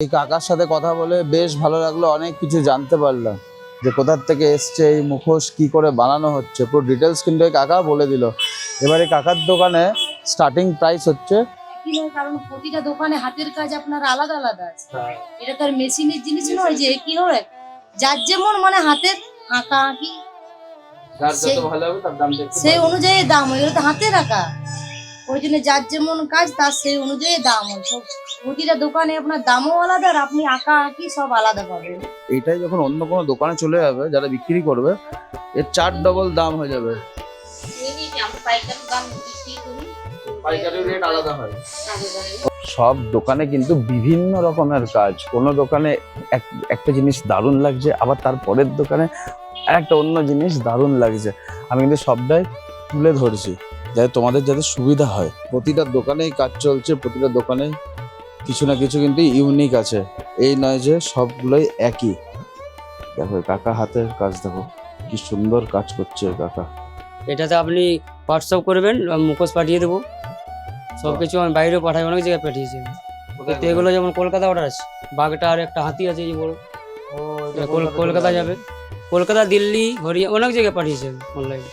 এই কাকার সাথে কথা বলে বেশ ভালো লাগলো, অনেক কিছু জানতে পারলাম যে কোথার থেকে এসছে, এই মুখোশ কি করে বানানো হচ্ছে, পুরো ডিটেলস কিন্তু এই কাকা বলে দিল। এবারে কাকার দোকানে স্টার্টিং প্রাইস হচ্ছে কি নয়, কারণ প্রতিটা দোকানে হাতের কাজ আপনার আলাদা আলাদা আছে। এটা তো আর মেশিনের জিনিস নয় যে কি হয়, যার যেমন মানে হাতের আঁকা আঁকি সেই অনুযায়ী দাম হয়। এটা তো হাতের আঁকা, ওই জন্য যার যেমন কাজ তার সেই অনুযায়ী দাম হয়। সব প্রতিটা দোকানে আপনার দামও আলাদা, আর আপনি আঁকা আঁকি সব আলাদা পাবেন। এইটাই যখন অন্য কোনো দোকানে চলে যাবে, যারা বিক্রি করবে, এর 4 ডবল দাম হয়ে যাবে। পাইকারি রেট আলাদা হয়। সব দোকানে কিন্তু বিভিন্ন রকমের কাজ। কোনো দোকানে একটা জিনিস দারুণ লাগছে, আবার তার পরের দোকানে একটা অন্য জিনিস দারুণ লাগছে। আমি কিন্তু সবটাই তুলে ধরছি যাতে তোমাদের যাতে সুবিধা হয়। প্রতিটা দোকানেই কাজ চলছে, প্রতিটা দোকানে কিছু না কিছু কিন্তু ইউনিক আছে, এই নয় যে সবগুলোই একই। দেখো কাকা হাতের কাজ, দেখো কি সুন্দর কাজ করছে কাকা। এটাতে আপনি হোয়াটসঅ্যাপ করবেন, মুখোশ পাঠিয়ে দেবো। সব কিছু আমি বাইরেও পাঠাই, অনেক জায়গায় পাঠিয়েছি। তো এগুলো যেমন কলকাতা অর্ডার আছে, বাঘটা আর একটা হাতি আছে যে বড়, কলকাতা যাবে। কলকাতা, দিল্লি, হরিয়ানা অনেক জায়গায় পাঠিয়েছি অনলাইনে।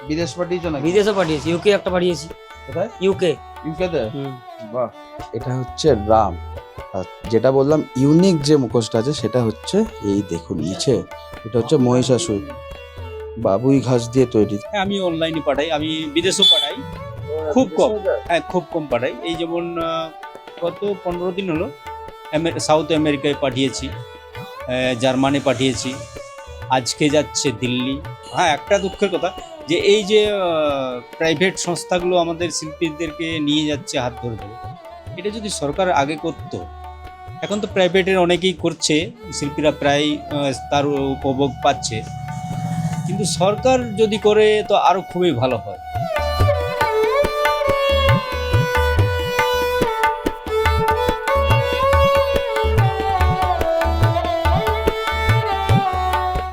বিদেশ পাঠিয়েছো না? বিদেশও পাঠিয়েছি, ইউকে একটা পাঠিয়েছি। কোথায়? ইউকে। ইউকেতে? বাহ। এটা হচ্ছে রাম, আর যেটা বললাম ইউনিক যে মুখোশটা আছে সেটা হচ্ছে এই দেখুন নিচে, এটা হচ্ছে মহিষাসুর বাবুই ঘাস দিয়ে তৈরি। আমি অনলাইনে পাঠাই, আমি বিদেশেও পাঠাই, খুব কম। হ্যাঁ, খুব কম পাঠাই। এই যেমন গত 15 দিন হলো সাউথ আমেরিকায় পাঠিয়েছি, জার্মানি পাঠিয়েছি, আজকে যাচ্ছে দিল্লি। হ্যাঁ, একটা দুঃখের কথা যে এই যে প্রাইভেট সংস্থাগুলো আমাদের শিল্পীদেরকে নিয়ে যাচ্ছে হাত ধরে ধরে, এটা যদি সরকার আগে করত। এখন তো প্রাইভেটের অনেকেই করছে, শিল্পীরা প্রায় তার উপভোগ পাচ্ছে, কিন্তু সরকার যদি করে তো আরো খুবই ভালো হয়।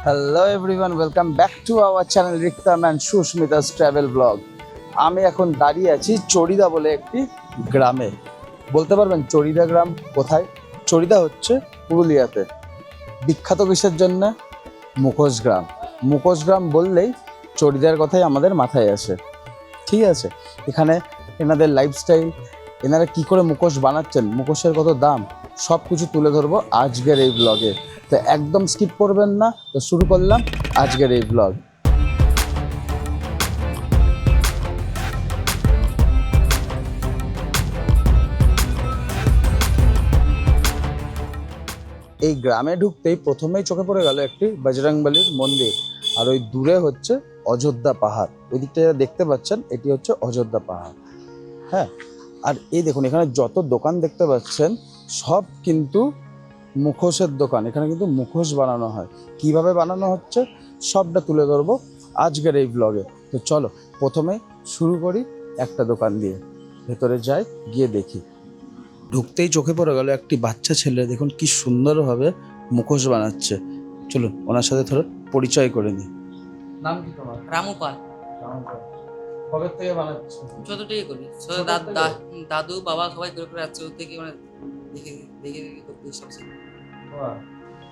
Hello everyone, welcome back to our channel Riktam and Susmita's travel blog. আমি এখন দাঁড়িয়ে আছি চড়িদা বলে একটি গ্রামে। বলতে পারবেন চড়িদা গ্রাম কোথায়? চড়িদা হচ্ছে পুরুলিয়াতে। বিখ্যাত কিসের জন্য? মুখোশ গ্রাম। মুখোশ গ্রাম বললেই চড়িদার কথাই আমাদের মাথায় আসে, ঠিক আছে? এখানে এনাদের লাইফস্টাইল, এনারা কি করে মুখোশ বানাচ্ছেন, মুখোশের কত দাম, সব কিছু তুলে ধরবো আজকের এই ব্লগে। তো একদম স্কিপ করবেন না। তো শুরু করলাম আজকের এই ব্লগ। এই গ্রামে ঢুকতেই প্রথমেই চোখে পড়ে গেল একটি বজরংবলীর মন্দির, আর ওই দূরে হচ্ছে অযোধ্যা পাহাড়। ওই দিকটা দেখতে পাচ্ছেন, এটি হচ্ছে অযোধ্যা পাহাড়। হ্যাঁ, আর এই দেখুন এখানে যত দোকান দেখতে পাচ্ছেন সব কিন্তু মুখোশের দোকান। এখানে কিন্তু মুখোশ বানানো হয়, কিভাবে বানানো হচ্ছে সবটা তুলে ধরবো আজকের এই ব্লগে। তো চলো প্রথমে শুরু করি একটা দোকান দিয়ে, ভেতরে যাই, গিয়ে দেখি। ঢুকতেই চোখে পড়ে গেল একটি বাচ্চা ছেলে, দেখুন কি সুন্দরভাবে মুখোশ বানাচ্ছে। চলুন ওনার সাথে ধরো পরিচয় করে নিই। নাম কি তোমার? রামু পাল। কবে থেকে বানাচ্ছ? ছোট থেকে করি, দাদু বাবা সবাই করে করে আসছে, ওর থেকে মানে দেখে দেখে দেখে করতে সব শিখি।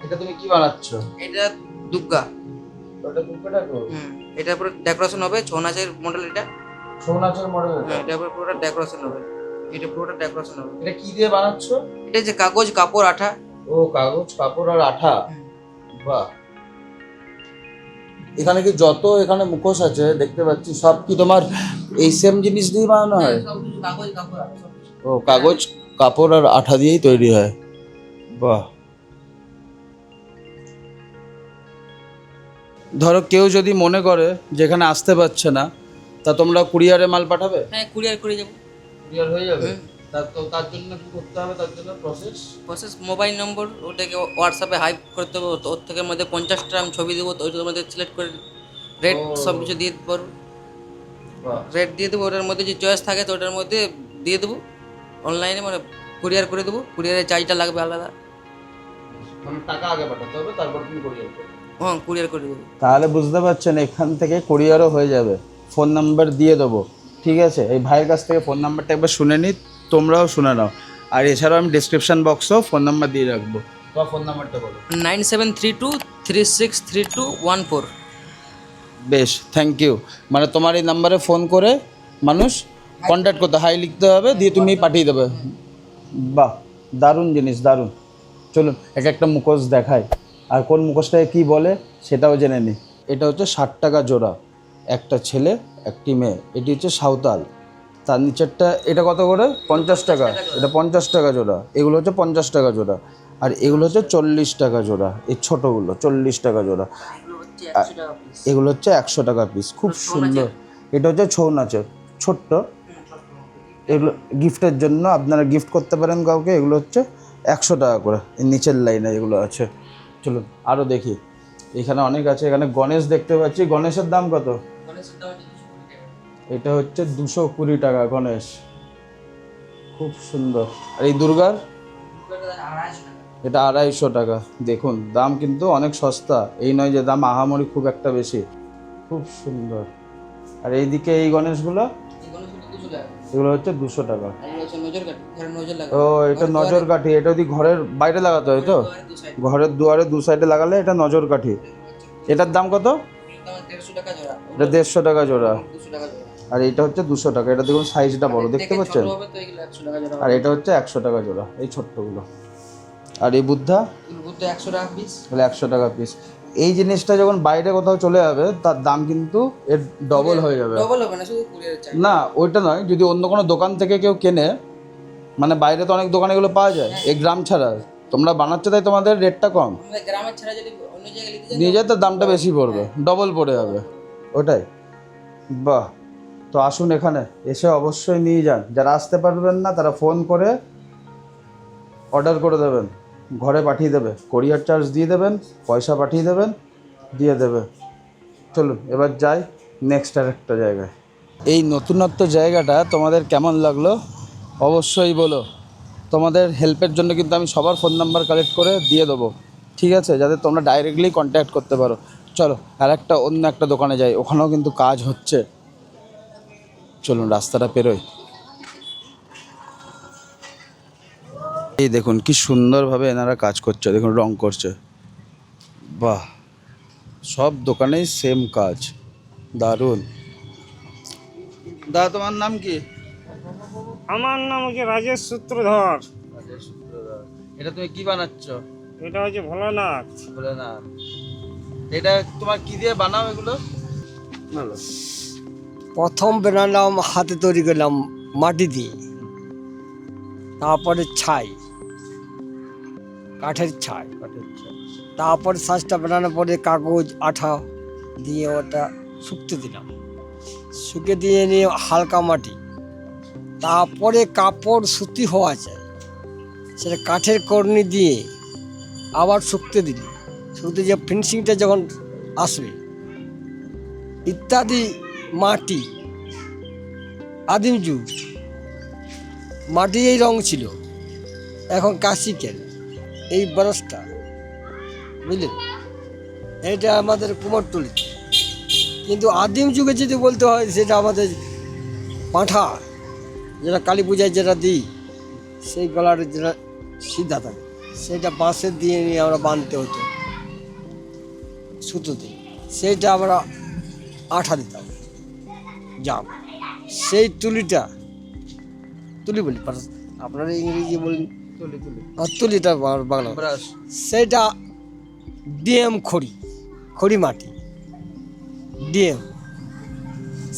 এটা তুমি কি বানাচ্ছ? এটা দুর্গা। ওটা দুর্গাটা তো? এটার উপরে ডেকোরেশন হবে, ছৌ নাচের মডেল এটা। ছৌ নাচের মডেল? হ্যাঁ, এটার উপরে পুরোটা ডেকোরেশন হবে। এটা পুরোটা ডেকোরেশন হবে। এটা কি দিয়ে বানাচ্ছ? এটা যে কাগজ, কাপড়, আঠা। ও কাগজ, কাপড় আর আঠা। বাহ। এখানে কি যত এখানে মুখোশ আছে দেখতে পাচ্ছি সব কি তোমার এই সেম জিনিস দিয়ে বানানো হয়? সব কিছু কাগজ, কাপড়, আঠা সব কিছু। ও কাগজ, কাপড় আর আঠা দিয়েই তৈরি হয়। বাহ। ধরো কেউ যদি মনে করে যেখানে আসতে পারছে না, তা তোমরা কুরিয়ারে মাল পাঠাবে? হ্যাঁ, কুরিয়ার করে যাবো। কুরিয়ার হয়ে যাবে? তার জন্য কি করতে হবে? তার জন্য প্রসেস মোবাইল নম্বর, ওটাকে হোয়াটসঅ্যাপে হাইপ করতে হবে। ওর থেকে মধ্যে 50টা আমি ছবি দেবো, তো ওইটার মধ্যে সিলেক্ট করে রেট সব কিছু দিয়ে দিতে পারবো। রেট দিয়ে দেবো, ওটার মধ্যে যে চয়েস থাকে তো ওটার মধ্যে দিয়ে দেবো অনলাইনে, মানে কুরিয়ার করে দেবো। কুরিয়ারের চার্জটা লাগবে আলাদা, মানে টাকা আগে পাঠাতে হবে, তারপর তুমি কুরিয়ার করবে। হ্যাঁ, কুরিয়ার করে দেবো। তাহলে বুঝতে পারছেন এখান থেকে কুরিয়ারও হয়ে যাবে। ফোন নাম্বার দিয়ে দেবো, ঠিক আছে? এই ভাইয়ের কাছ থেকে ফোন নাম্বারটা একবার শুনে নিই, তোমরাও শুনে নাও। আর এছাড়াও আমি ডিসক্রিপশন বক্সেও ফোন নাম্বার দিয়ে রাখবো। তোমার ফোন নাম্বারটা বলো। 9732363214। বেশ, থ্যাংক ইউ। মানে তোমার এই নাম্বারে ফোন করে মানুষ কন্ট্যাক্ট করতে, হাই লিখতে হবে, দিয়ে তুমি পাঠিয়ে দেবে। বাহ, দারুণ জিনিস, দারুণ। চলুন এক একটা মুখোশ দেখাই, আর কোন মুখোশটাকে কী বলে সেটাও জেনে নিই। এটা হচ্ছে 60 টাকা জোড়া, একটা ছেলে একটি মেয়ে। এটি হচ্ছে সাঁওতাল। তার নিচেরটা এটা কত করে? 50 টাকা। এটা 50 টাকা জোড়া। এগুলো হচ্ছে 50 টাকা জোড়া। আর এগুলো হচ্ছে 40 টাকা জোড়া। এই ছোটোগুলো 40 টাকা জোড়া। এগুলো হচ্ছে 100 টাকা পিস। খুব সুন্দর। এটা হচ্ছে ছৌ নাচের, ছোট্ট। এগুলো গিফটের জন্য আপনারা গিফট করতে পারেন কাউকে। এগুলো হচ্ছে 100 টাকা করে। এর নিচের লাইনে এগুলো আছে। চলুন আরও দেখি, এখানে অনেক আছে। এখানে গণেশ দেখতে পাচ্ছি। গণেশের দাম কত? এটা হচ্ছে 220 টাকা গণেশ, খুব সুন্দর। আর এই দুর্গার এটা 250 টাকা। দেখুন দাম কিন্তু অনেক সস্তা, এই নয় যে দাম আহামরি খুব একটা বেশি। খুব সুন্দর। আর এইদিকে এই গণেশগুলো, এগুলো হচ্ছে 200 টাকা। ও, এটা নজর কাঠি। এটা যদি ঘরের বাইরে লাগাতে হয় তো, ঘরের দুয়ারে দু সাইডে লাগালে এটা নজর কাঠি। এটার দাম কত? এটা 150 টাকা জোড়া। আর এটা হচ্ছে 200 টাকা। এটা দেখুন সাইজটা বড়, দেখতে পাচ্ছেন। আর এটা হচ্ছে 100 টাকা জোড়া, এই ছোট্টগুলো। আর এই বুদ্ধা 100 টাকা পিস। তাহলে 100 টাকা পিস। এই জিনিসটা যখন বাইরে কোথাও চলে যাবে তার দাম কিন্তু এর ডবল হয়ে যাবে। ডবল হবে না, শুধু কুরিয়ার চার্জ। না, ওইটা নয়, যদি অন্য কোনো দোকান থেকে কেউ কেনে, মানে বাইরে তো অনেক দোকানে এগুলো পাওয়া যায়, এই গ্রাম ছাড়া। তোমরা বানাচ্ছো তাই তোমাদের রেটটা কম। আমাদের গ্রামের ছাড়া যদি অন্য জায়গায় নিতে যাই, নিয়ে যায় তো দামটা বেশি পড়বে, ডবল পড়ে যাবে। ওটাই। বাহ, তো আসুন এখানে এসে অবশ্যই নিয়ে যান। যারা আসতে পারবেন না তারা ফোন করে অর্ডার করে দেবেন, ঘরে পাঠিয়ে দেবে। কোরিয়ার চার্জ দিয়ে দেবেন, পয়সা পাঠিয়ে দেবেন, দিয়ে দেবে। চলুন এবার যাই নেক্সট আর একটা জায়গায়। এই নতুনত্ব জায়গাটা তোমাদের কেমন লাগলো অবশ্যই বলো। তোমাদের হেল্পের জন্য কিন্তু আমি সবার ফোন নাম্বার কালেক্ট করে দিয়ে দেবো, ঠিক আছে, যাতে তোমরা ডাইরেক্টলি কন্ট্যাক্ট করতে পারো। চলো আর একটা অন্য একটা দোকানে যাই, ওখানেও কিন্তু কাজ হচ্ছে। চলুন রাস্তাটা পেরোই। এই দেখুন কি সুন্দরভাবে এনারা কাজ করছে, দেখুন রং করছে। বাহ, সব দোকানেই সেম কাজ, দারুণ। দাদা তোমার নাম কি? আমার নাম হচ্ছে রাজেশ সূত্রধর। এটা তুমি কি বানাচ্ছ? এটা হচ্ছে ভোলানাথ। বলে না, এটা তোমার কি দিয়ে বানাও এগুলো? ভালো। প্রথম বানালাম হাতে তৈরি করলাম মাটি দিয়ে, তারপরে ছাই, কাঠের ছাই, তারপরে সাজটা বানানোর পরে কাগজ আঠা দিয়ে ওটা শুকতে দিলাম, শুকে দিয়ে নিয়ে হালকা মাটি, তারপরে কাপড় সুতি হওয়া চাই, সেটা কাঠের কর্নি দিয়ে আবার শুকতে দিলি, শুকতে যে ফিনিশিংটা যখন আসবে ইত্যাদি। মাটি, আদিম যুগ মাটি এই রং ছিল, এখন কাশিকেল এই ব্রাশটা, বুঝলেন, এটা আমাদের কুমারটুলি। কিন্তু আদিম যুগে যদি বলতে হয় সেটা আমাদের পাঁঠা, যেটা কালী পূজায় যেটা দিই, সেই গলার যেটা সিদ্ধা থাকে, সেটা বাঁশের দিয়ে নিয়ে আমরা বাঁধতে হতো সুতোতে, সেইটা আমরা আঠা দিতাম জাম। সেই তুলিটা, তুলি বলি আপনারা ইংরেজি বলেন তুলিটা বাংলা, সেইটা ডিএম খড়ি, খড়ি মাটি ডিএম,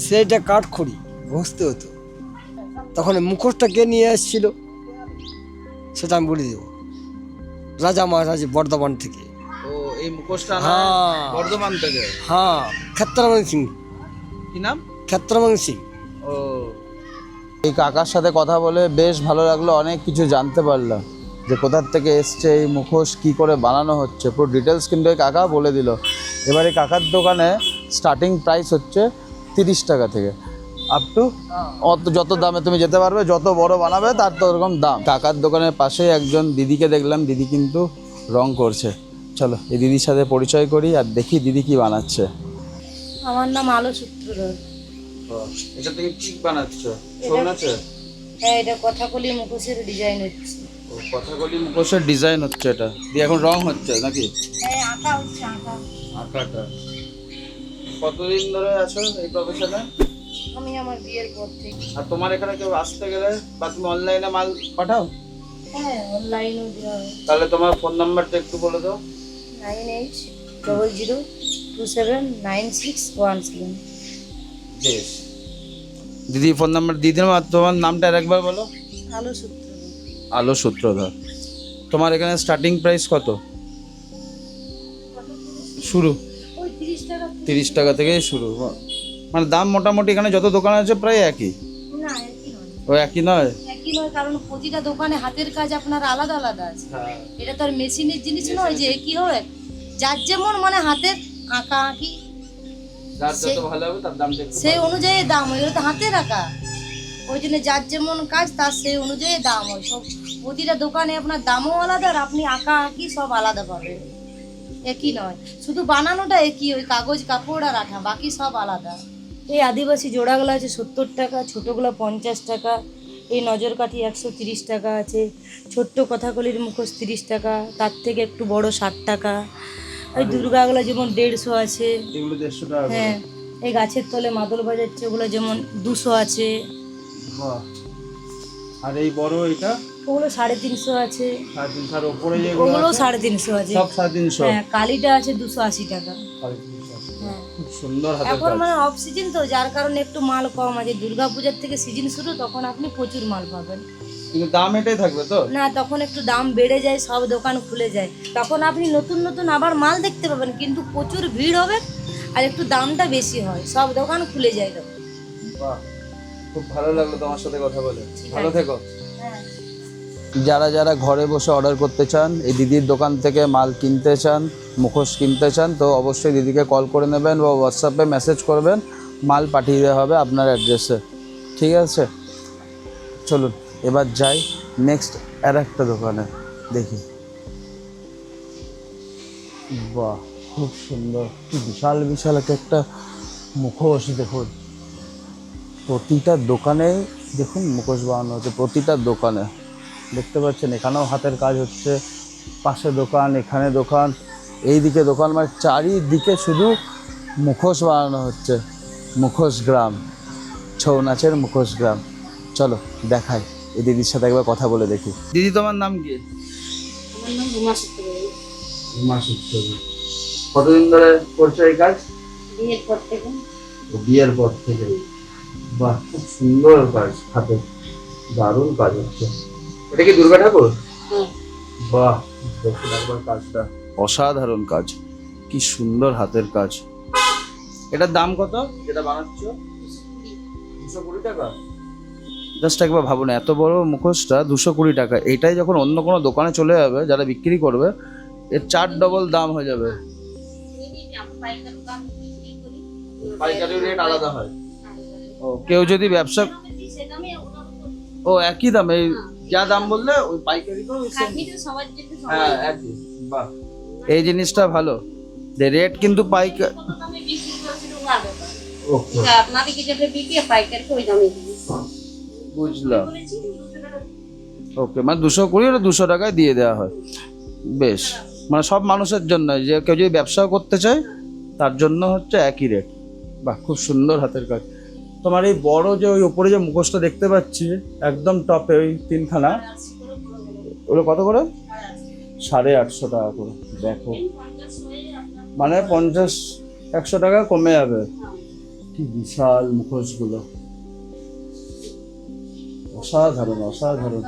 সেইটা কাঠ খড়ি ঘষতে হতো। তখন মুখোশটা কে নিয়ে এসেছিল সেটা আমি বলে দেবো, রাজা মহারাজ বর্ধমান থেকে। ও, এই মুখোশটা হ্যাঁ বর্ধমান থেকে? হ্যাঁ, ক্ষেত্রমন সিং। কি নাম? ক্ষেত্রমন সিং। ও, এই কাকার সাথে কথা বলে বেশ ভালো লাগলো, অনেক কিছু জানতে পারলাম যে কোথার থেকে এসছে, এই মুখোশ কী করে বানানো হচ্ছে, পুরো ডিটেলস কিন্তু এই কাকা বলে দিল। এবারে কাকার দোকানে স্টার্টিং প্রাইস হচ্ছে 30 টাকা থেকে আপ টু যত দামে তুমি যেতে পারবে, যত বড় বানাবে তার তো ওরকম দাম। কাকার দোকানের পাশে একজন দিদিকে দেখলাম, দিদি কিন্তু রং করছে। চলো এই দিদির সাথে পরিচয় করি আর দেখি দিদি কি বানাচ্ছে। আমার নাম আলো সূত্রধর। এটা তুমি কি বানাচ্ছ? ছৌ নাচে? হ্যাঁ, এটা কথাকলি মুখোশের ডিজাইন হচ্ছে। কথাকলি মুখোশের ডিজাইন হচ্ছে, এটা দিয়ে এখন রং হচ্ছে নাকি? হ্যাঁ, আঁকা হচ্ছে আঁকা। আঁকাটা কতদিন ধরে আছো এই প্রফেশনে? আমি আমার বিয়ের পর থেকে। আর তোমার এখানে কেউ আসতে গেলে বা তুমি অনলাইনে মাল পাঠাও? হ্যাঁ, অনলাইনেও দেওয়া হয়। তাহলে তোমার ফোন নাম্বারটা একটু বলে দাও। 9800279617। বেশ, দিদি ফোন নাম্বার দিয়ে দিলাম। আর তোমার নামটা আরেকবার বলো। আলো সূত্র। আলো সূত্রধর। তোমার এখানে স্টার্টিং প্রাইস কত শুরু? ওই 30 টাকা। 30 টাকা থেকেই শুরু। মানে দাম মোটামুটি এখানে যত দোকান আছে প্রায় একই? না, একই নয়। ও একই নয়? একই নয়, কারণ প্রতিটা দোকানে হাতের কাজ আপনার আলাদা আলাদা আছে। এটা তো আর মেশিনের জিনিস নয় যে একই হবে। যার যেমন মানে হাতের আঁকা আঁকি যার যত ভালো হবে তার দামটা একটু সেই অনুযায়ী দাম হয়। ওটা তো হাতের আঁকা, ওই জন্য যার যেমন কাজ তার সেই অনুযায়ী দাম হয়। সব প্রতিটা দোকানে আপনার দামও আলাদা, আর আপনি আঁকা আঁকি সব আলাদা পাবেন, একই নয়। শুধু বানানোটা একই, ওই কাগজ কাপড় আর আঠা, বাকি সব আলাদা। এই আদিবাসী জোড়াগুলো আছে 70 টাকা, ছোটোগুলো 50 টাকা। এই নজরকাঠি 130 টাকা আছে। ছোট্ট কথাকলির মুখোশ 30 টাকা, তার থেকে একটু বড় 60 টাকা। ওই দুর্গাগুলো যেমন 150 আছে। এগুলো 150 টাকা করে। হ্যাঁ, এই গাছের তলে মাদল বাজাচ্ছে ওগুলো যেমন 200 আছে। বাহ। আর এই বড় এটা ওগুলো 350 আছে। 350। আর উপরে যেগুলো ওগুলো আছে 350 আছে। সব 350। হ্যাঁ, কালিটা আছে 280 টাকা। 350। হ্যাঁ, খুব সুন্দর হাতের এখন কাজ। মানে অফ সিজন তো, যার কারণে একটু মাল কম আছে। দুর্গাপূজার থেকে সিজন শুরু, তখন আপনি প্রচুর মাল পাবেন। কিন্তু দাম এটাই থাকবে তো? না, তখন একটু দাম বেড়ে যায়, সব দোকান খুলে যায়, তখন আপনি নতুন নতুন আবার মাল দেখতে পাবেন, কিন্তু প্রচুর ভিড় হবে আর একটু দামটা বেশি হয়, সব দোকান খুলে যায় তখন। বাহ, খুব ভালো লাগলো তোমার সাথে কথা বলে। ঠিক ভালো আছে। থেকো। হ্যাঁ। যারা যারা ঘরে বসে অর্ডার করতে চান, এই দিদির দোকান থেকে মাল কিনতে চান, মুখোশ কিনতে চান, তো অবশ্যই দিদিকে কল করে নেবেন বা হোয়াটসঅ্যাপে মেসেজ করবেন, মাল পাঠিয়ে দেওয়া হবে আপনার অ্যাড্রেসে। ঠিক আছে, চলুন এবার যাই নেক্সট আর একটা দোকানে দেখি। বাহ, খুব সুন্দর, কি বিশাল বিশাল একটা মুখোশ। দেখুন প্রতিটা দোকানে, দেখুন মুখোশ বানানো হচ্ছে প্রতিটা দোকানে, দেখতে পাচ্ছেন। এখানেও হাতের কাজ হচ্ছে, পাশে দোকান, এখানে দোকান, এইদিকে দোকান, মানে চারিদিকে শুধু মুখোশ বানানো হচ্ছে। মুখোশ গ্রাম, ছৌ নাচের মুখোশ গ্রাম। চলো দেখাই, এই দিদির সাথে একবার কথা বলে দেখি। দিদি তোমার নাম কি? আমার নাম রুমা সূত্র। রুমা সূত্র। কতদিন ধরে করছো এই কাজ? বিয়ের পর থেকে। বিয়ের পর থেকে। বাহ, খুব সুন্দর কাজ, হাতে দারুণ কাজ হচ্ছে। এটা কি দুর্গা ঠাকুর? হ্যাঁ। বাহ, দেখুন একবার কাজটা, অসাধারণ কাজ, কি সুন্দর হাতের কাজ। এটার দাম কত যেটা বানাচ্ছ? 220 টাকা। জাস্ট একবার ভাবুন, এত বড় মুখোশটা 220 টাকা। এইটাই যখন অন্য কোনো দোকানে চলে যাবে, যারা বিক্রি করবে, এর 4 ডবল দাম হয়ে যাবে। পাইকারি রেট আলাদা হয়। ও, কেউ যদি ব্যবসা, ও একই দাম, এই যা দাম বললে ওই পাইকারি তো হ্যাঁ একই। বাহ, এই জিনিসটা ভালো, যে রেট কিন্তু পাইকারি। ওকে, বুঝলাম। ওকে, মানে 220 ওটা 200 টাকায় দিয়ে দেওয়া হয়। বেশ, মানে সব মানুষের জন্য, যে কেউ যদি ব্যবসাও করতে চায় তার জন্য হচ্ছে একই রেট। বাহ, খুব সুন্দর হাতের কাজ। তোমার এই বড় যে ওই উপরে যে মুখোশটা দেখতে পাচ্ছি একদম টপে, ওই 3খানা, ওগুলো কত করে? 850 টাকা করে। দেখো, মানে 50-100 টাকা কমে যাবে। কি বিশাল মুখোশগুলো, অসাধারণ অসাধারণ।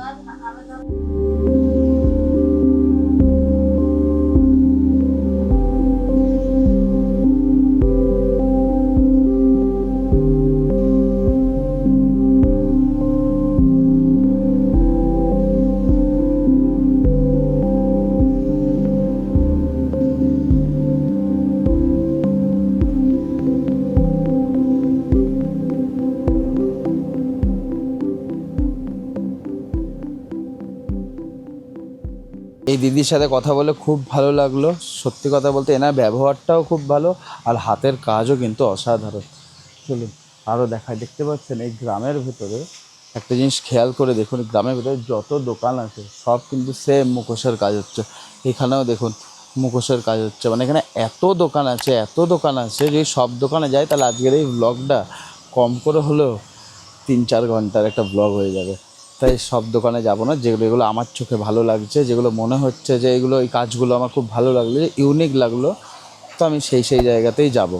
এই দিদির সাথে কথা বলে খুব ভালো লাগলো। সত্যি কথা বলতে এনার ব্যবহারটাও খুব ভালো, আর হাতের কাজও কিন্তু অসাধারণ। চলুন আরও দেখায়। দেখতে পাচ্ছেন এই গ্রামের ভেতরে একটা জিনিস খেয়াল করে দেখুন, গ্রামের ভিতরে যত দোকান আছে সব কিন্তু সেম মুখোশের কাজ হচ্ছে। এখানেও দেখুন মুখোশের কাজ হচ্ছে, মানে এখানে এত দোকান আছে যে সব দোকানে যায় তাহলে আজকের এই ব্লগটা কম করে হলেও 3-4 ঘন্টার একটা ব্লগ হয়ে যাবে। তাই সব দোকানে যাব না, যেগুলো আমার চোখে ভালো লাগছে, যেগুলো মনে হচ্ছে যে এগুলো এই কাজগুলো আমার খুব ভালো লাগলো, যে ইউনিক লাগলো, তো আমি সেই জায়গাতেই যাব।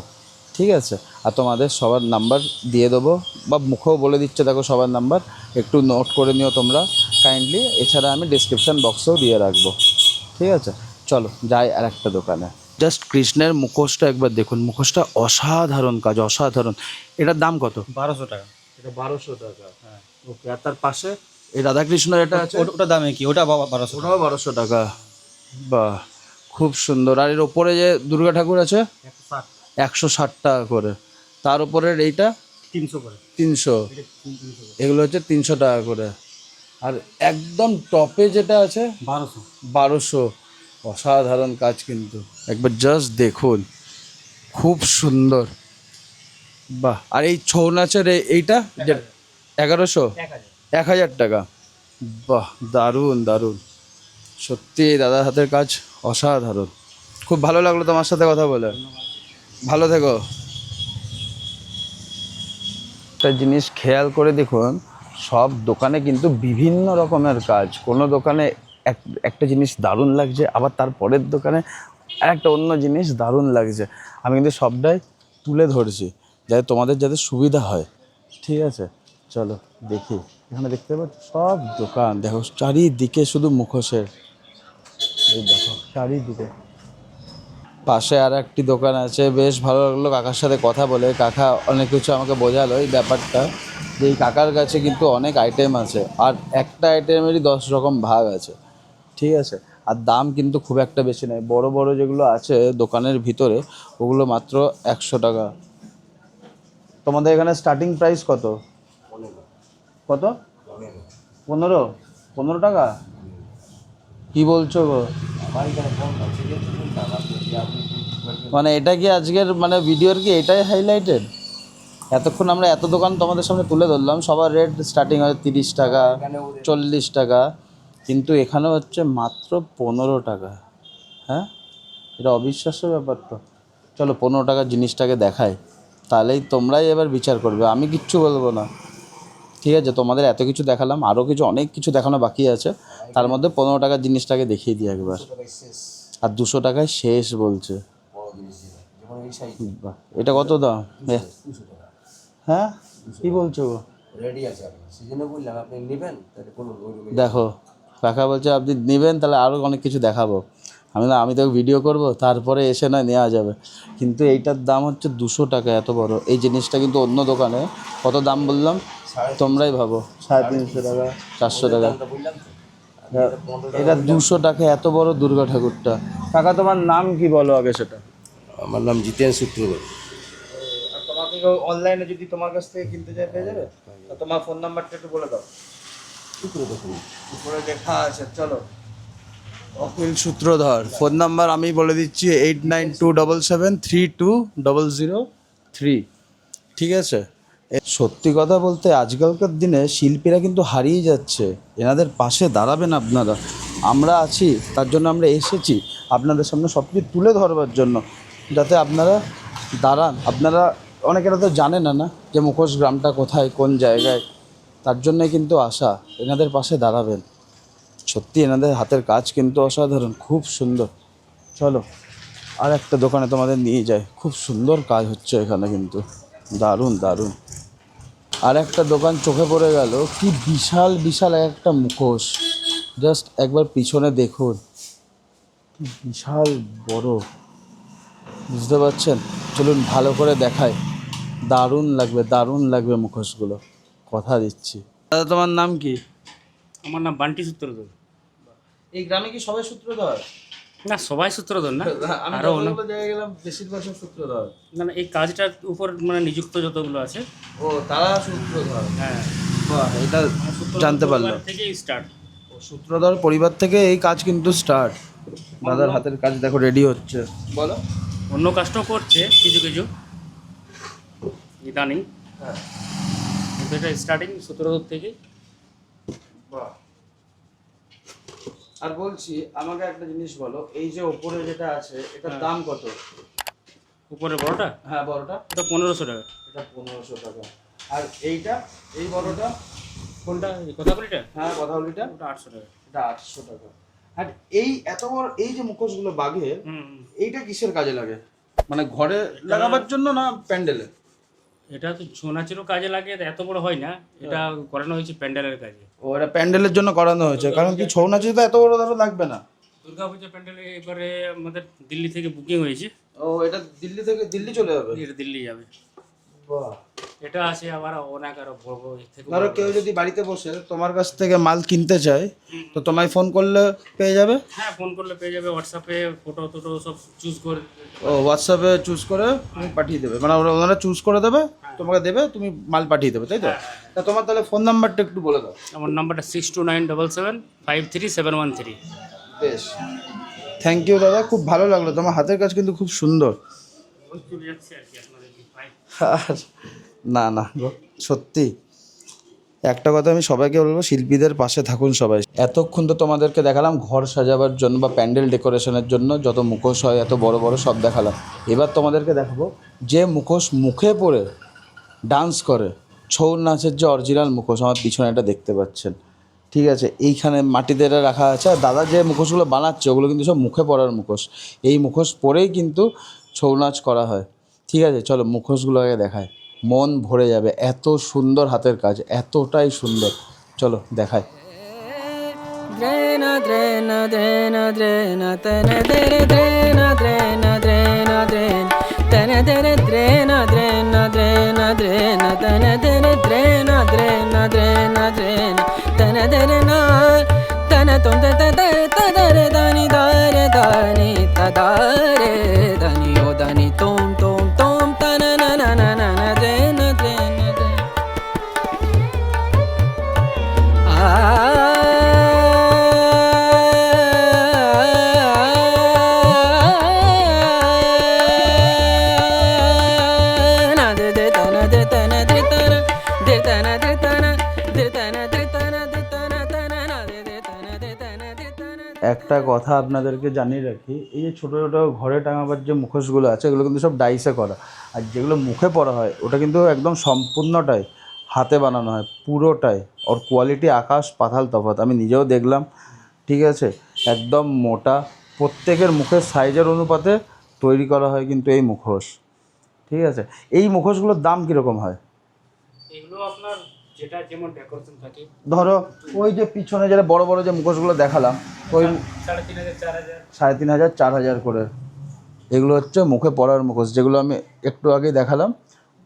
ঠিক আছে? আর তোমাদের সবার নাম্বার দিয়ে দেবো, বা মুখেও বলে দিচ্ছে, দেখো সবার নাম্বার একটু নোট করে নিও তোমরা কাইন্ডলি। এছাড়া আমি ডিসক্রিপশান বক্সেও দিয়ে রাখবো। ঠিক আছে, চলো যাই আর একটা দোকানে। জাস্ট কৃষ্ণের মুখোশটা একবার দেখুন, মুখোশটা অসাধারণ কাজ, অসাধারণ। এটার দাম কত? 1200 টাকা। এটা 1200 টাকা। হ্যাঁ, ওকে। আর তার পাশে এই রাধাকৃষ্ণ এটা আছে, ওটা দামে কি? ওটা 1200। ওটাও 1200 টাকা। বাহ, খুব সুন্দর। আর এর ওপরে যে দুর্গা ঠাকুর আছে 160 টাকা করে। তার উপরের এইটা 300 করে। 300। এগুলো হচ্ছে 300 টাকা করে। আর একদম টপে যেটা আছে 1200। অসাধারণ কাজ কিন্তু, একবার জাস্ট দেখুন, খুব সুন্দর। বাহ। আর এই ছৌ নাচের এইটা 1100, 1000 টাকা। বাহ, দারুণ দারুণ, সত্যি এই দাদার হাতের কাজ অসাধারণ। খুব ভালো লাগলো তোমার সাথে কথা বলে, ভালো থেকো। একটা জিনিস খেয়াল করে দেখুন, সব দোকানে কিন্তু বিভিন্ন রকমের কাজ। কোনো দোকানে একটা জিনিস দারুণ লাগছে, আবার তার পরের দোকানে একটা অন্য জিনিস দারুণ লাগছে। আমি কিন্তু সবটাই তুলে ধরছি যাতে তোমাদের যাতে সুবিধা হয়। ঠিক আছে, চলো দেখি। এখানে দেখতে পাচ্ছ সব দোকান, দেখো চারিদিকে শুধু মুখোশের। এই দেখো চারিদিকে। পাশে আর একটি দোকান আছে, বেশ ভালো লাগলো কাকার সাথে কথা বলে। কাকা অনেক কিছু আমাকে বোঝালো এই ব্যাপারটা, যে এই কাকার কাছে কিন্তু অনেক আইটেম আছে, আর একটা আইটেমেরই 10 রকম ভাগ আছে। ঠিক আছে, আর দাম কিন্তু খুব একটা বেশি নয়। বড় বড় যেগুলো আছে দোকানের ভিতরে ওগুলো মাত্র 100 টাকা। তোমাদের এখানে স্টার্টিং প্রাইস কত? কত? 15 টাকা? কি বলছো গো? মানে এটা কি আজকের মানে ভিডিওর কি এটাই হাইলাইটেড? এতক্ষণ আমরা এত দোকান তোমাদের সামনে তুলে ধরলাম, সবার রেট স্টার্টিং হয় 30 টাকা, 40 টাকা, কিন্তু এখানে হচ্ছে মাত্র 15 টাকা। হ্যাঁ, এটা অবিশ্বাস্য ব্যাপার তো। চলো 15 টাকার জিনিসটাকে দেখাই, তাহলেই তোমরাই এবার বিচার করবে, আমি কিচ্ছু বলবো না। ঠিক আছে, তোমাদের এত কিছু দেখালাম, আরও অনেক কিছু দেখানো বাকি আছে, তার মধ্যে 15 টাকার জিনিসটাকে দেখিয়ে দিই একবার। আর 200 টাকায় শেষ বলছে। বাহ, এটা কত দাম? হ্যাঁ, কি বলছো? দেখো কাকা বলছে আপনি নেবেন তাহলে আরও অনেক কিছু দেখাবো। আমি তো ভিডিও করব, তারপরে এসে না নেওয়া যাবে। কিন্তু এইটার দাম হচ্ছে 200 টাকা, এত বড় এই জিনিসটা। কিন্তু অন্য দোকানে কত দাম বললাম তোমরাই ভাবো, 350 টাকা, 400 টাকা। এটা 200 টাকা, এত বড় দুর্গা ঠাকুরটা। কাকা তোমার নাম কি বলো আগে সেটা? আমার নাম জিতেন সূত্রধর। আর তোমাকে অনলাইনে যদি তোমার কাছ থেকে কিনতে চাই পেয়ে যাবে? তোমার ফোন নাম্বারটা একটু বলে দাও। উপরে লেখা আছে, চলো। অখিল সূত্রধর ফোন নাম্বার আমি বলে দিচ্ছি 8927732003। ঠিক আছে। সত্যি কথা বলতে আজকালকার দিনে শিল্পীরা কিন্তু হারিয়ে যাচ্ছে, এনাদের পাশে দাঁড়াবেন আপনারা। আমরা আছি, তার জন্য আমরা এসেছি আপনাদের সামনে সব কিছু তুলে ধরবার জন্য, যাতে আপনারা দাঁড়ান। আপনারা অনেকেরা তো জানে না যে মুখোশ গ্রামটা কোথায়, কোন জায়গায়, তার জন্যে কিন্তু আসা, এনাদের পাশে দাঁড়াবেন। সত্যি এনাদের হাতের কাজ কিন্তু অসাধারণ, খুব সুন্দর। চলো আর একটা দোকানে তোমাদের নিয়ে যাই, খুব সুন্দর কাজ হচ্ছে এখানে কিন্তু, দারুণ দারুণ। আর একটা দোকান চোখে পড়ে গেল, কি বিশাল বিশাল একটা মুখোশ, জাস্ট একবার পিছনে দেখুন, কি বিশাল বড়, বুঝতে পারছেন? চলুন ভালো করে দেখাই, দারুণ লাগবে মুখোশগুলো, কথা দিচ্ছি। দাদা তোমার নাম কি? আমার নাম বান্টি সূত্রধর। এই গ্রামে কি সবাই সূত্রধর? না, সবাই সূত্রধর না, আমি আরো অনেক যতগুলো জায়গায় গেলাম বেশিরভাগ সব সূত্রধর। না না, এই কাজটার উপর মানে নিযুক্ত যতগুলো আছে, ও তারা সূত্রধর। হ্যাঁ, বাহ, এটা জানতে পারলাম। থেকেই স্টার্ট। সূত্রধর পরিবার থেকে এই কাজ কিন্তু স্টার্ট। দাদার হাতের কাজ দেখো রেডি হচ্ছে, বলো। অন্য কাজটাও করছে কিছু কিছু ইদানিং, হ্যাঁ, কিন্তু এটা স্টার্টিং সূত্রধর থেকে। বাহ। আর বলছি আমাকে একটা জিনিস বলো, এই যে ওপরে যেটা আছে এটার দাম কত? উপরে বড়টা হ্যাঁ বড়টা এটা 1500 টাকা। এটা 1500 টাকা। আর এইটা এই বড়টা কোনটা এই কথাগুলিটা? হ্যাঁ কথাগুলিটা ওটা 800 টাকা। এটা 800 টাকা। আর এই এত বড় এই যে মুখোশগুলো বাঘের, এইটা কিসের কাজে লাগে? মানে ঘরে লাগাবার জন্য না প্যান্ডেলে? এটা তো ছৌ নাচেরও কাজে লাগে, এত বড় হয় না, এটা করানো হয়েছে প্যান্ডেলের কাজে। ও এটা প্যান্ডেলের জন্য করানো হয়েছে, কারণ কি ছৌ নাচে তো এত বড় ধরো লাগবে না। দুর্গাপূজা প্যান্ডেলে এবারে আমাদের দিল্লি থেকে বুকিং হয়েছে। ও এটা দিল্লি থেকে দিল্লি চলে যাবে? এটা দিল্লি যাবে। বাহ। এটা আছে আবার অনেক আরো বড় বড় এর থেকে ধরো কেউ যদি বাড়িতে বসে তোমার কাছ থেকে মাল কিনতে চায় তো তোমায় ফোন করলে পেয়ে যাবে? হ্যাঁ, ফোন করলে পেয়ে যাবে, হোয়াটসঅ্যাপে ফটো টটো সব চুজ করে। ও হোয়াটসঅ্যাপে চুজ করে তুমি পাঠিয়ে দেবে, মানে ওনারা চুজ করে দেবে, তোমাকে দেবে, তুমি মাল পাঠিয়ে দেবে, তাই তো? তা তোমার তাহলে ফোন নাম্বারটা একটু বলে দাও। আমার নাম্বারটা 6297753713। বেশ, থ্যাংক ইউ দাদা, খুব ভালো লাগলো, তোমার হাতের কাজ কিন্তু খুব সুন্দর। চলে যাচ্ছে আর কি আপনাদের কি পাই। আর না না গো, সত্যি একটা কথা আমি সবাইকে বলবো, শিল্পীদের পাশে থাকুন সবাই। এতক্ষণ তো তোমাদেরকে দেখালাম ঘর সাজাবার জন্য বা প্যান্ডেল ডেকোরেশনের জন্য যত মুখোশ হয় এত বড় বড় সব দেখালাম। এবার তোমাদেরকে দেখাবো যে মুখোশ মুখে পরে ডান্স করে, ছৌ নাচের যে অরিজিনাল মুখোশ আমার পিছনে এটা দেখতে পাচ্ছেন, ঠিক আছে? এইখানে মাটিতে এটা রাখা আছে। আর দাদা যে মুখোশগুলো বানাচ্ছে ওগুলো কিন্তু সব মুখে পরার মুখোশ। এই মুখোশ পরেই কিন্তু ছৌ নাচ করা হয়, ঠিক আছে? চলো মুখোশগুলো আগে দেখায়, মন ভরে যাবে, এত সুন্দর হাতের কাজ, এতটাই সুন্দর। চলো দেখায়। Drena, drena, drena, drena, tana dere, drena, drena, drena, drena, tana dere, drena, drena, drena, drena, tana dere, drena, drena, drena, drena, tana dere na, tana tom da da da da dare dani dare dani da dare dani o dani tom tom tom tana na na na na na drena drena drena. একটা কথা আপনাদেরকে জানিয়ে রাখি, এই যে ছোটো ছোটো ঘরে টাঙাবার যে মুখোশগুলো আছে এগুলো কিন্তু সব ডাইসে করা, আর যেগুলো মুখে পরা হয় ওটা কিন্তু একদম সম্পূর্ণটাই হাতে বানানো হয়, পুরোটাই। ওর কোয়ালিটি আকাশ পাতাল তফাৎ, আমি নিজেও দেখলাম, ঠিক আছে? একদম মোটা, প্রত্যেকের মুখের সাইজের অনুপাতে তৈরি করা হয় কিন্তু এই মুখোশ, ঠিক আছে? এই মুখোশগুলোর দাম কীরকম হয়? এগুলো আপনার যেটা যেমন ডেকোরেশন থাকে, ধরো ওই যে পিছনে যেটা বড় বড় যে মুখোশগুলো দেখালাম ওই 3500 4000। 3500 4000 করে। এগুলো হচ্ছে মুখে পরার মুখোশ, যেগুলো আমি একটু আগেই দেখালাম,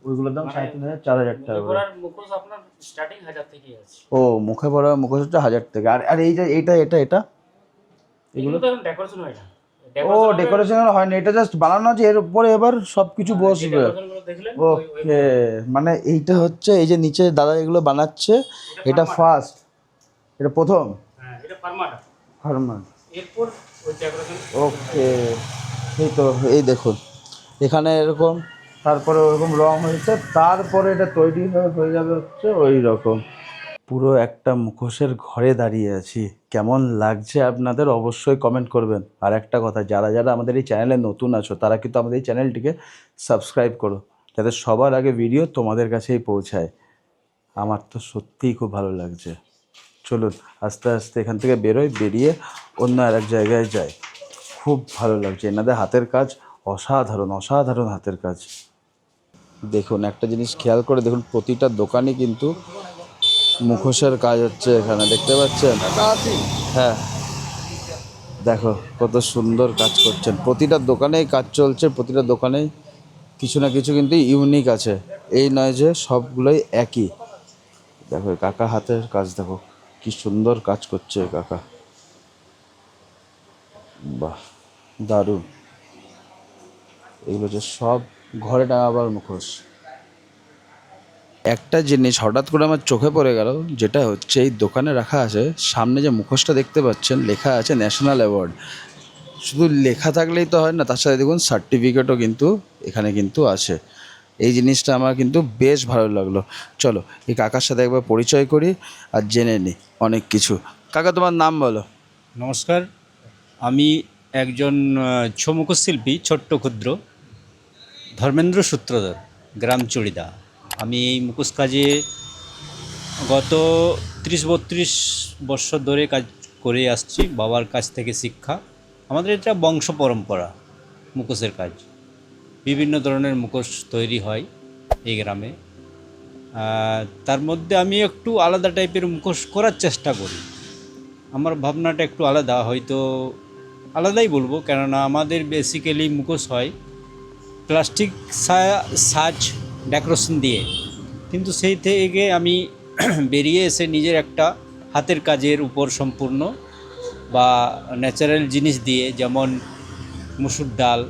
ওইগুলোর দাম 3500 4000 টাকা করে। পরার মুখোশ আপনার স্টার্টিং 1000 থেকেই আছে। ও মুখে পরার মুখোশ হচ্ছে 1000 থেকে। আর আর এই যে এটা এটা এটা এগুলো তো ডেকোরেশন হয় না। ও ডেকোরেশন হয় না, এটা জাস্ট বানানো আছে, এর উপরে এবার সব কিছু বসবে। ওকে, মানে এইটা হচ্ছে এই যে নিচে দাদা এগুলো বানাচ্ছে, এটা ফার্স্ট, এটা প্রথম। হ্যাঁ, এটা পারমাটা। ফার্মার। এরপর ওই ডেকোরেশন। ওকে, এই তো এই দেখুন এখানে এরকম, তারপরে ওরকম রং হয়েছে, তারপরে এটা তৈরি হয়ে যাবে হচ্ছে ওই রকম। পুরো একটা মুখোশের ঘরে দাঁড়িয়ে আছি, কেমন লাগছে আপনাদের অবশ্যই কমেন্ট করবেন। আর একটা কথা, যারা যারা আমাদের এই চ্যানেলে নতুন আছো তারা কিন্তু আমাদের এই চ্যানেলটিকে সাবস্ক্রাইব করো, যাতে সবার আগে ভিডিও তোমাদের কাছেই পৌঁছায়। আমার তো সত্যিই খুব ভালো লাগছে। চলুন আস্তে আস্তে এখান থেকে বেরোই, বেরিয়ে অন্য আর এক জায়গায় যাই। খুব ভালো লাগছে, এনাদের হাতের কাজ অসাধারণ, অসাধারণ হাতের কাজ। দেখুন একটা জিনিস খেয়াল করে দেখুন, প্রতিটা দোকানই কিন্তু মুখোশের কাজ হচ্ছে এখানে, দেখতে পাচ্ছেন? হ্যাঁ দেখো কত সুন্দর কাজ করছেন, প্রতিটা দোকানেই কাজ চলছে, প্রতিটা দোকানেই কিছু না কিছু কিন্তু ইউনিক আছে, এই নয় যে সবগুলোই একই। দেখো কাকা হাতের কাজ দেখো কি সুন্দর কাজ করছে কাকা, বাহ দারুণ। এগুলো যে সব ঘরে টাঙাবার মুখোশ। একটা জিনিস হঠাৎ করে আমার চোখে পড়ে গেল, যেটা হচ্ছে এই দোকানে রাখা আছে, সামনে যে মুখোশটা দেখতে পাচ্ছেন লেখা আছে ন্যাশনাল অ্যাওয়ার্ড। শুধু লেখা থাকলেই তো হয় না, তার সাথে দেখুন সার্টিফিকেটও কিন্তু এখানে কিন্তু আছে। এই জিনিসটা আমার কিন্তু বেশ ভালো লাগলো। চলো এই কাকার সাথে একবার পরিচয় করি আর জেনে নিই অনেক কিছু। কাকা, তোমার নাম বলো। নমস্কার, আমি একজন ছৌ মুখোশশিল্পী, ছোট্ট ক্ষুদ্র, ধর্মেন্দ্র সূত্রধর, গ্রাম চড়িদা। আমি এই মুখোশ কাজে গত 30-32 বছর ধরে কাজ করে আসছি, বাবার কাছ থেকে শিক্ষা। আমাদের এটা বংশ পরম্পরা মুখোশের কাজ। বিভিন্ন ধরনের মুখোশ তৈরি হয় এই গ্রামে। তার মধ্যে আমি একটু আলাদা টাইপের মুখোশ করার চেষ্টা করি। আমার ভাবনাটা একটু আলাদা, হয়তো আলাদাই বলবো, কেননা আমাদের বেসিক্যালি মুখোশ হয় প্লাস্টিক সাজ ডেকোরেশন দিয়ে, কিন্তু সেই থেকে আমি বেরিয়ে এসে নিজের একটা হাতের কাজের উপর সম্পূর্ণ বা ন্যাচারাল জিনিস দিয়ে, যেমন মুসুর ডাল,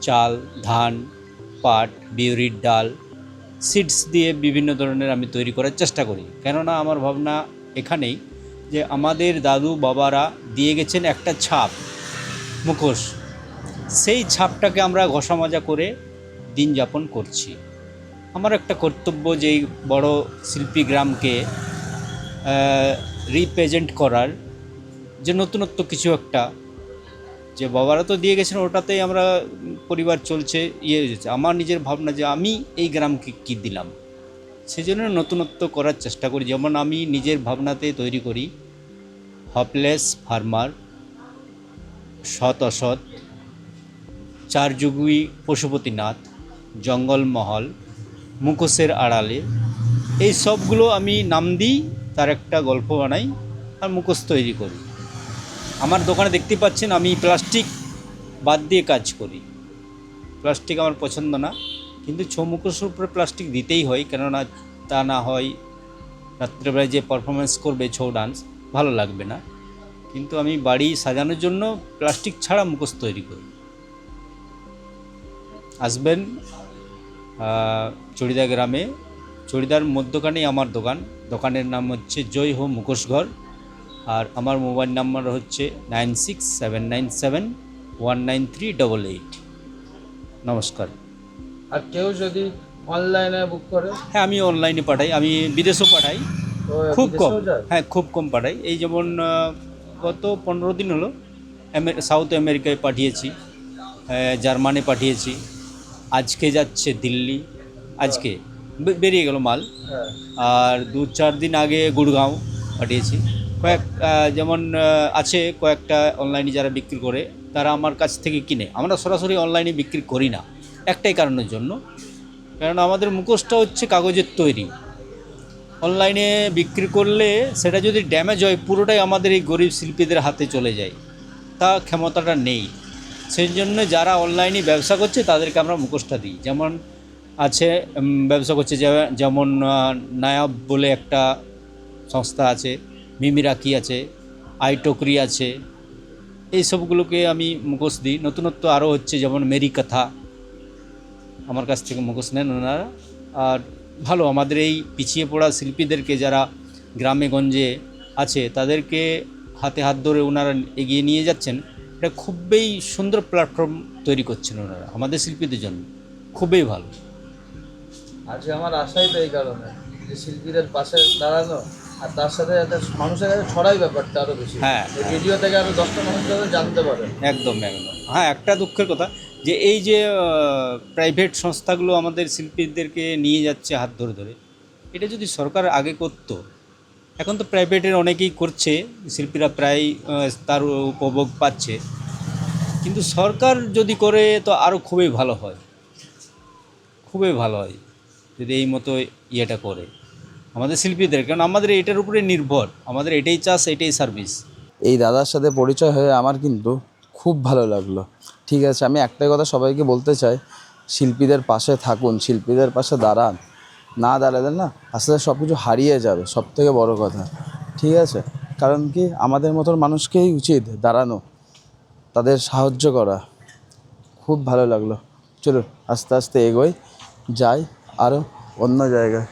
চাল, ধান, পাট, বিউরির ডাল, সিডস দিয়ে বিভিন্ন ধরনের আমি তৈরি করার চেষ্টা করি। কেননা আমার ভাবনা এখানেই যে আমাদের দাদু বাবারা দিয়ে গেছেন একটা ছাপ মুখোশ, সেই ছাপটাকে আমরা ঘষা মাজা করে দিন যাপন করছি। আমার একটা কর্তব্য যে এই বড় শিল্পী গ্রামকে রিপ্রেজেন্ট করার, যে নতুনত্ব কিছু একটা, যে বাবারা তো দিয়ে গেছেন ওটাতেই আমরা পরিবার চলছে, হয়েছে। আমার নিজের ভাবনা যে আমি এই গ্রামকে কী দিলাম, সেজন্য নতুনত্ব করার চেষ্টা করি। যেমন আমি নিজের ভাবনাতে তৈরি করি হপলেস ফার্মার, সৎ অসৎ, চারযুগী পশুপতিনাথ, জঙ্গলমহল, মুখোশের আড়ালে, এই সবগুলো আমি নাম দিই, তার একটা গল্প বানাই আর মুখোশ তৈরি করি। আমার দোকানে দেখতে পাচ্ছেন আমি প্লাস্টিক বাদ দিয়ে কাজ করি। প্লাস্টিক আমার পছন্দ না, কিন্তু ছৌ মুখোশের উপরে প্লাস্টিক দিতেই হয়, কেননা তা না হয় রাত্রেবেলায় যে পারফরমেন্স করবে ছৌ ডান্স ভালো লাগবে না। কিন্তু আমি বাড়ি সাজানোর জন্য প্লাস্টিক ছাড়া মুখোশ তৈরি করি। আসবেন চড়িদা গ্রামে, চড়িদার মধ্যখানেই আমার দোকান। দোকানের নাম হচ্ছে জয় হো মুখোশ ঘর, আর আমার মোবাইল নাম্বার হচ্ছে 9679719388। নমস্কার। আর কেউ যদি অনলাইনে বুক করে? হ্যাঁ, আমি অনলাইনে পাঠাই, আমি বিদেশেও পাঠাই, খুব কম। হ্যাঁ, খুব কম পাঠাই। এই যেমন গত 15 দিন হলো সাউথ আমেরিকায় পাঠিয়েছি, জার্মানি পাঠিয়েছি, আজকে যাচ্ছে দিল্লি, আজকে বেরিয়ে গেল মাল। আর 2-4 দিন আগে গুড়গাঁও পাঠিয়েছি। যেমন আছে কয়েকটা অনলাইনে যারা বিক্রি করে, তারা আমার কাছ থেকে কিনে। আমরা সরাসরি অনলাইনে বিক্রি করি না, একটাই কারণের জন্য, কারণ আমাদের মুখোশটা হচ্ছে কাগজের তৈরি। অনলাইনে বিক্রি করলে সেটা যদি ড্যামেজ হয়, পুরোটাই আমাদের এই গরিব শিল্পীদের হাতে চলে যায়, তা ক্ষমতাটা নেই। সেই জন্য যারা অনলাইনে ব্যবসা করছে তাদেরকে আমরা মুখোশটা দিই। যেমন আছে ব্যবসা করছে, যেমন নায়াব বলে একটা সংস্থা আছে, মিমিরাকি আছে, আইটোকরি আছে, এই সবগুলোকে আমি মুখোশ দিই। নতুনত্ব আরও হচ্ছে, যেমন মেরি কথা, আমার কাছ থেকে মুখোশ নেন ওনারা। আর ভালো, আমাদের এই পিছিয়ে পড়া শিল্পীদেরকে যারা গ্রামে গঞ্জে আছে তাদেরকে হাতে হাত ধরে ওনারা এগিয়ে নিয়ে যাচ্ছেন। এটা খুবই সুন্দর প্ল্যাটফর্ম তৈরি করছেন ওনারা আমাদের শিল্পীদের জন্য, খুবই ভালো। আজকে আমার আশাই তো এই কারণে যে শিল্পীদের পাশে দাঁড়ানো, আর তার সাথে যাতে মানুষের কাছে ছড়াই ব্যাপারটা আরও বেশি। হ্যাঁ, ভিডিও থেকে আরও 10টা মানুষ যাতে জানতে পারে। একদম একদম। হ্যাঁ, একটা দুঃখের কথা যে এই যে প্রাইভেট সংস্থাগুলো আমাদের শিল্পীদেরকে নিয়ে যাচ্ছে হাত ধরে ধরে, এটা যদি সরকার আগে করতো। এখন তো প্রাইভেটের অনেকেই করছে, শিল্পীরা প্রায় তার উপভোগ পাচ্ছে, কিন্তু সরকার যদি করে তো আরও খুবই ভালো হয়, খুবই ভালো হয় যদি এই মতো ইয়েটা করে আমাদের শিল্পীদের। কারণ আমাদের এটার উপরে নির্ভর, আমাদের এটাই চাষ, এটাই সার্ভিস। এই দাদার সাথে পরিচয় হয়ে আমার কিন্তু খুব ভালো লাগলো। ঠিক আছে, আমি একটাই কথা সবাইকে বলতে চাই, শিল্পীদের পাশে থাকুন, শিল্পীদের পাশে দাঁড়ান। না দাঁড়ালে না আস্তে আস্তে সব কিছু হারিয়ে যাবে, সব থেকে বড়ো কথা। ঠিক আছে, কারণ কি আমাদের মতন মানুষকেই উচিত দাঁড়ানো, তাদের সাহায্য করা। খুব ভালো লাগলো। চলুন আস্তে আস্তে এগোই, যাই আরও অন্য জায়গায়।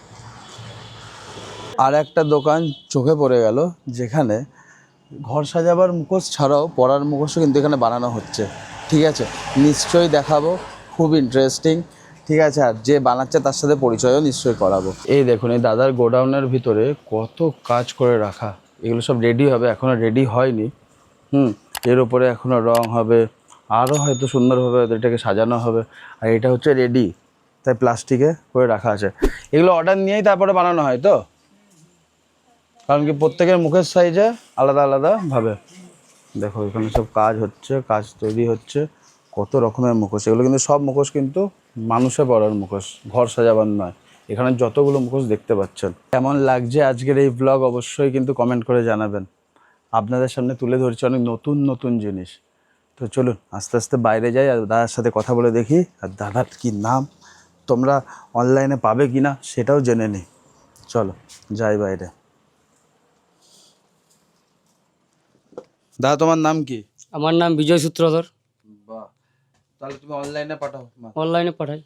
আর একটা দোকান চোখে পড়ে গেল, যেখানে ঘর সাজাবার মুখোশ ছাড়াও পরার মুখোশও কিন্তু এখানে বানানো হচ্ছে। ঠিক আছে, নিশ্চয়ই দেখাবো, খুব ইন্টারেস্টিং। ঠিক আছে, আর যে বানাচ্ছে তার সাথে পরিচয়ও নিশ্চয়ই করাবো। এই দেখুন এই দাদার গোডাউনের ভিতরে কত কাজ করে রাখা, এগুলো সব রেডি হবে, এখনও রেডি হয়নি। এর উপরে এখনও রং হবে, আরও হয়তো সুন্দরভাবে এটাকে সাজানো হবে। আর এটা হচ্ছে রেডি, তাই প্লাস্টিকে করে রাখা আছে। এগুলো অর্ডার নিয়েই তারপরে বানানো হয় তো, কারণ কি প্রত্যেকের মুখের সাইজে আলাদা আলাদাভাবে। দেখো এখানে সব কাজ হচ্ছে, কাজ তৈরি হচ্ছে, কত রকমের মুখোশ। এগুলো কিন্তু সব মুখোশ কিন্তু মানুষে পরার মুখোশ, ঘর সাজাবার নয়। এখানে যতগুলো মুখোশ দেখতে পাচ্ছেন। কেমন লাগছে আজকের এই ব্লগ অবশ্যই কিন্তু কমেন্ট করে জানাবেন। আপনাদের সামনে তুলে ধরছি অনেক নতুন নতুন জিনিস। তো চলুন আস্তে আস্তে বাইরে যাই আর দাদার সাথে কথা বলে দেখি, আর দাদার কি নাম তোমরা অনলাইনে পাবে কি না সেটাও জেনে নিই। চলো যাই বাইরে। দাদা তোমার নাম কি? আমার নাম বিজয় সূত্রধর। বাহ, তাহলে তুমি অনলাইনে পাঠাও? অনলাইনে পাঠাই।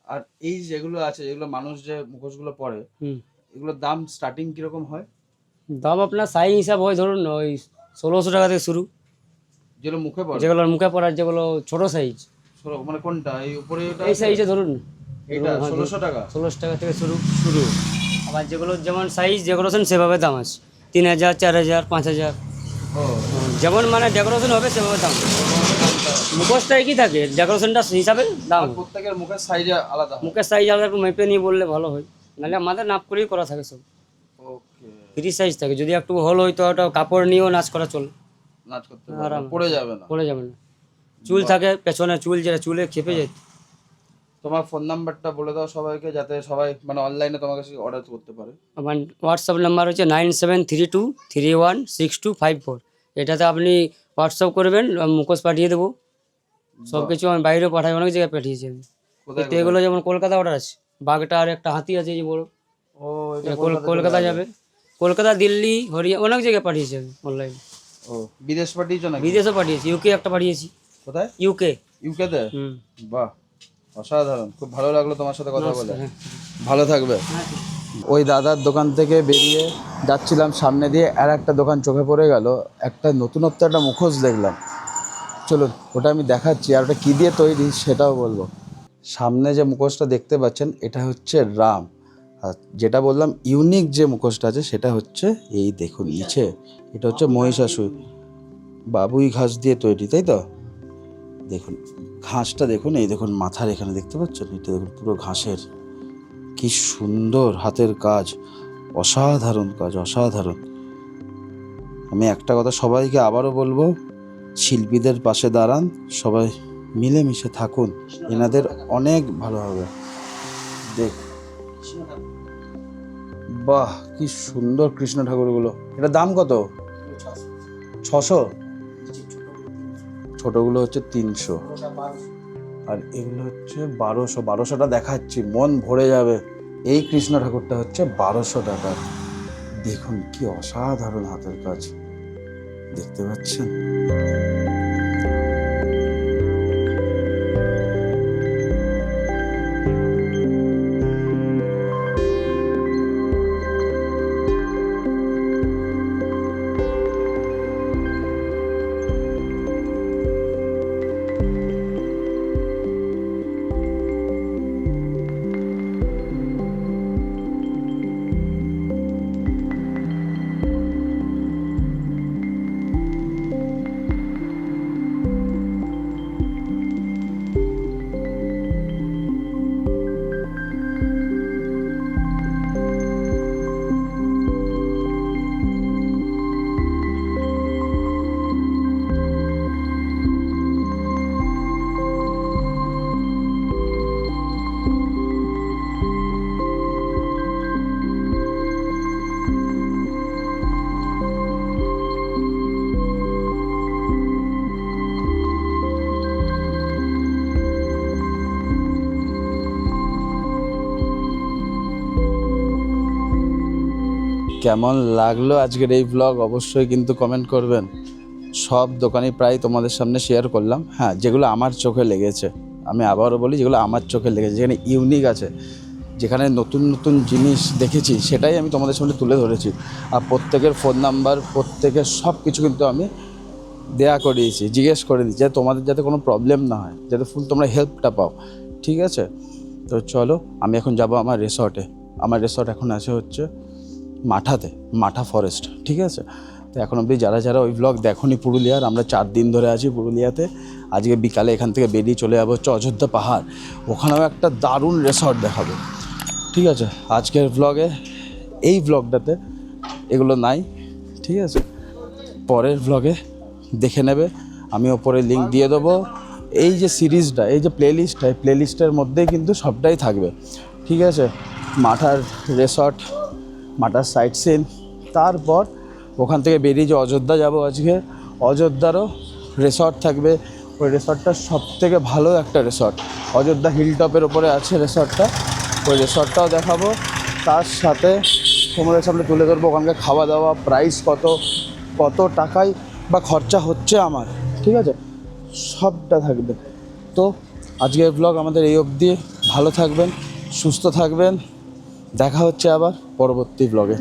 আর এই যেগুলো আছে, যেগুলো মানুষ যে মুখোশগুলো পরে, হুম, এগুলোর দাম স্টার্টিং কিরকম হয়? দাম আপনার সাইজ হিসাব হয়, ধরুন ওই 1600 টাকা থেকে শুরু। যেগুলো মুখে পড়ে, যেগুলো মুখে পড়ার, যেগুলো ছোট সাইজ, মানে কোনটা এই উপরে এই সাইজে ধরুন এটা 1600 টাকা 1600 টাকা থেকে শুরু। শুরু। আবার যেগুলো যেমন সাইজ ডেকোরেশন সেভাবে দাম আছে, 3000, 4000, 5000, ও যেমন মানে ডেকোরেশন হবে সেভাবে দাম। মুখোশটা একই থাকে, ডেকোরেশনটা হিসাবে দাম। আর প্রত্যেকের মুখের সাইজে আলাদা হয়। মুখের সাইজ আলাদা, একটু মেপে নিয়ে বললে ভালো হয়, নাহলে আমাদের নাপ করেই করা থাকে সব। ওকে, ফ্রি সাইজ থাকে, যদি একটু হল হয়তো ওটা কাপড় নিয়েও নাচ করা চলে, নাচ করতে আরাম। পড়ে যাবে না। পড়ে যাবে না। চুল থাকে পেছনে, চুল যেটা চুলে খেপে যায়। তোমার ফোন নাম্বারটা বলে দাও সবাইকে, যাতে সবাই মানে অনলাইনে তোমার কাছে অর্ডার করতে পারে। আমার হোয়াটসঅ্যাপ নাম্বার হচ্ছে 9732316254। এটাতে আপনি হোয়াটসঅ্যাপ করবেন, আমি মুখোশ পাঠিয়ে দেবো। সব কিছু আমি বাইরেও পাঠাই, অনেক জায়গায় পাঠিয়েছি আমি। কোথায় তো এগুলো যেমন কলকাতা অর্ডার আছে, বাঘটা আর একটা হাতি আছে এই যে বড়, ও এটা এটা কলকাতা যাবে। কলকাতা, দিল্লি, হরিয়ানা, অনেক জায়গায় পাঠিয়েছি আমি অনলাইন। ও বিদেশ পাঠিয়েছো নাকি? বিদেশও পাঠিয়েছি, ইউকে একটা পাঠিয়েছি। কোথায়? ইউকে। ইউকেতে? হুম। বাহ, অসাধারণ, খুব ভালো লাগলো তোমার সাথে কথা বলে। হ্যাঁ। ভালো থাকবে। ওই দাদার দোকান থেকে বেরিয়ে যাচ্ছিলাম, সামনে দিয়ে আর একটা দোকান চোখে পড়ে গেল, একটা নতুনত্ব একটা মুখোশ দেখলাম। চলুন ওটা আমি দেখাচ্ছি, আর ওটা কী দিয়ে তৈরি সেটাও বলবো। সামনে যে মুখোশটা দেখতে পাচ্ছেন এটা হচ্ছে রাম, আর যেটা বললাম ইউনিক যে মুখোশটা আছে সেটা হচ্ছে এই দেখুন নিচে, এটা হচ্ছে মহিষাসুর, বাবুই ঘাস দিয়ে তৈরি, তাই তো? দেখুন ঘাসটা দেখুন, এই দেখুন মাথার এখানে দেখতে পাচ্ছেন, এটা দেখুন পুরো ঘাসের, কি সুন্দর হাতের কাজ, অসাধারণ কাজ, অসাধারণ। আমি একটা কথা সবাইকে আবারও বলবো, শিল্পীদের পাশে দাঁড়ান, সবাই মিলেমিশে থাকুন, এনাদের অনেক ভালো হবে। দেখ বাহ, কি সুন্দর কৃষ্ণ ঠাকুরগুলো। এটা দাম কত? 600? ছোটগুলো হচ্ছে 300, আর এগুলো হচ্ছে 1200। 1200টা দেখাচ্ছি, মন ভরে যাবে। এই কৃষ্ণ ঠাকুরটা হচ্ছে 1200 টাকা। দেখুন কি অসাধারণ হাতের কাজ, দেখতে পাচ্ছেন? কেমন লাগলো আজকের এই ব্লগ অবশ্যই কিন্তু কমেন্ট করবেন। সব দোকানই প্রায় তোমাদের সামনে শেয়ার করলাম, হ্যাঁ যেগুলো আমার চোখে লেগেছে, আমি আবারও বলি যেগুলো আমার চোখে লেগেছে, যেখানে ইউনিক আছে, যেখানে নতুন নতুন জিনিস দেখেছি সেটাই আমি তোমাদের সামনে তুলে ধরেছি। আর প্রত্যেকের ফোন নাম্বার, প্রত্যেকের সব কিছু কিন্তু আমি দেয়া করিয়েছি, জিজ্ঞেস করে দিচ্ছি, যাতে তোমাদের যাতে কোনো প্রবলেম না হয়, যাতে ফুল তোমরা হেল্পটা পাও, ঠিক আছে? তো চলো আমি এখন যাব আমার রিসর্টে। আমার রিসর্ট এখন আছে হচ্ছে মাঠাতে, মাঠা ফরেস্ট, ঠিক আছে? তো এখন অবধি যারা যারা ওই ব্লগ দেখোনি পুরুলিয়ার, আমরা 4 দিন ধরে আছি পুরুলিয়াতে। আজকে বিকালে এখান থেকে বেরিয়ে চলে যাবো হচ্ছে অযোধ্যা পাহাড়, ওখানেও একটা দারুণ রিসর্ট দেখাবো, ঠিক আছে? আজকের ব্লগে, এই ব্লগটাতে এগুলো নাই, ঠিক আছে? পরের ব্লগে দেখে নেবে, আমি ওপরে লিঙ্ক দিয়ে দেবো। এই যে সিরিজটা, এই যে প্লেলিস্টটা, এই প্লেলিস্টের মধ্যেই কিন্তু সবটাই থাকবে, ঠিক আছে? মাঠার রিসর্ট, মাঠার সাইট সিন, তারপর ওখান থেকে বেরিয়ে যে অযোধ্যা যাব আজকে, অযোধ্যারও রিসর্ট থাকবে। ওই রিসর্টটা সবথেকে ভালো একটা রিসর্ট, অযোধ্যা হিল টপের ওপরে আছে রিসর্টটা, ওই রিসর্টটাও দেখাবো। তার সাথে তোমাদের সামনে তুলে ধরবো ওখানকার খাওয়া দাওয়া, প্রাইস কত, কত টাকায় বা খরচা হচ্ছে আমার, ঠিক আছে? সবটা থাকবে। তো আজকের ব্লগ আমাদের এই অবধি। ভালো থাকবেন, সুস্থ থাকবেন, দেখা হচ্ছে আবার পরবর্তী ব্লগে।